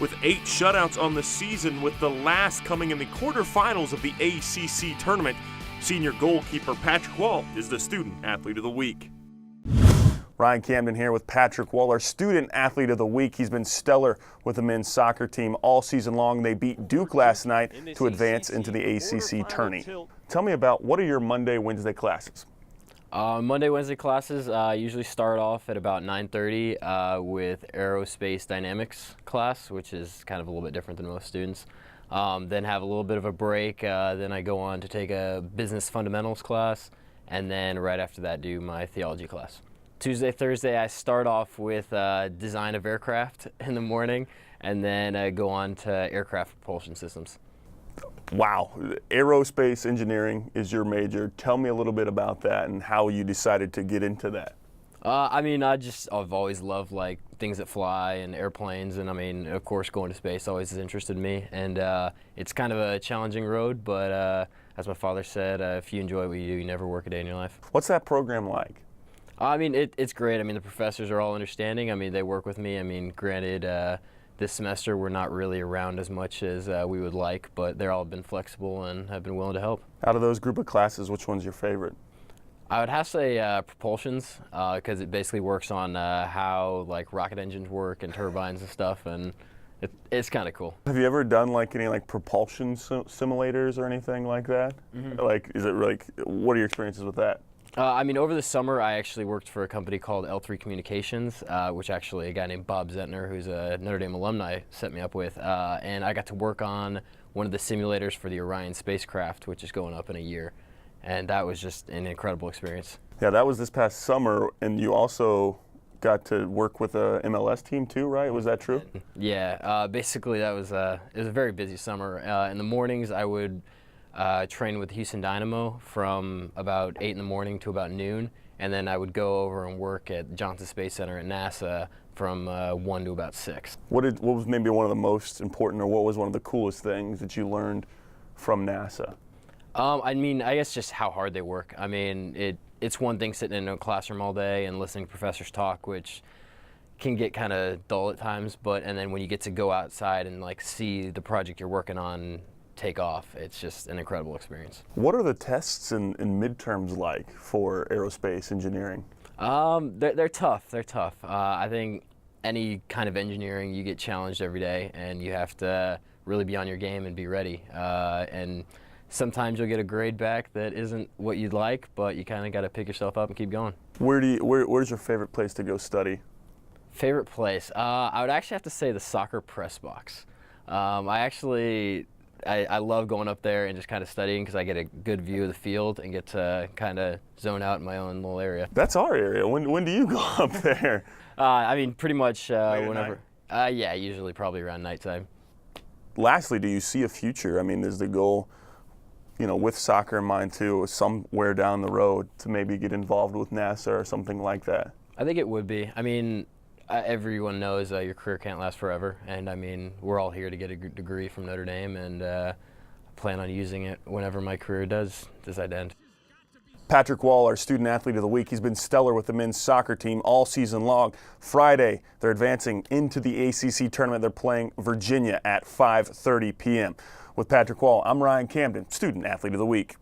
with 8 shutouts on the season, with the last coming in the quarterfinals of the ACC tournament. Senior goalkeeper Patrick Wall is the Student Athlete of the Week. Ryan Camden here with Patrick Wall, our Student Athlete of the Week. He's been stellar with the men's soccer team all season long. They beat Duke last night to advance into the ACC tourney. Tell me about, what are your Monday, Wednesday classes? Monday, Wednesday classes usually start off at about 9:30 with aerospace dynamics class, which is kind of a little bit different than most students. Then have a little bit of a break. Then I go on to take a business fundamentals class, and then right after that do my theology class. Tuesday, Thursday, I start off with design of aircraft in the morning, and then I go on to aircraft propulsion systems. Wow, aerospace engineering is your major. Tell me a little bit about that and how you decided to get into that. I've always loved like things that fly and airplanes, and I mean, of course, going to space always has interested me. And it's kind of a challenging road, but as my father said, if you enjoy what you do, you never work a day in your life. What's that program like? I mean, it's great. I mean, the professors are all understanding. I mean, they work with me. I mean, granted, this semester we're not really around as much as we would like, but they're all been flexible and have been willing to help. Out of those group of classes, which one's your favorite? I would have to say propulsions, because it basically works on how like rocket engines work and turbines and stuff, and it's kind of cool. Have you ever done like any like propulsion simulators or anything like that? Mm-hmm. Like, is it like, what are your experiences with that? I mean, over the summer, I actually worked for a company called L3 Communications, which actually a guy named Bob Zentner, who's a Notre Dame alumni, set me up with. And I got to work on one of the simulators for the Orion spacecraft, which is going up in a year. And that was just an incredible experience. Yeah, that was this past summer, and you also got to work with a MLS team too, right? Was that true? Yeah, basically that was it was a very busy summer. In the mornings, I would train with Houston Dynamo from about 8 in the morning to about noon, and then I would go over and work at Johnson Space Center at NASA from 1 to about 6. What was maybe one of the most important, or what was one of the coolest things that you learned from NASA? I mean, I guess just how hard they work. I mean, it's one thing sitting in a classroom all day and listening to professors talk, which can get kind of dull at times, and then when you get to go outside and like see the project you're working on take off, it's just an incredible experience. What are the tests and midterms like for aerospace engineering? They're tough. They're tough. I think any kind of engineering, you get challenged every day, and you have to really be on your game and be ready. And sometimes you'll get a grade back that isn't what you'd like, but you kind of got to pick yourself up and keep going. Where's your favorite place to go study? Favorite place? I would actually have to say the soccer press box. I love going up there and just kind of studying, because I get a good view of the field and get to kind of zone out in my own little area. That's our area. When do you go up there? I mean, pretty much whenever. Yeah, usually probably around nighttime. Lastly, do you see a future? I mean, is the goal, with soccer in mind too, somewhere down the road to maybe get involved with NASA or something like that? I think it would be. I mean, everyone knows your career can't last forever, and I mean, we're all here to get a degree from Notre Dame, and I plan on using it whenever my career does decide to end. Patrick Wall, our Student Athlete of the Week. He's been stellar with the men's soccer team all season long. Friday, they're advancing into the ACC tournament. They're playing Virginia at 5:30 p.m. With Patrick Wall, I'm Ryan Camden, Student Athlete of the Week.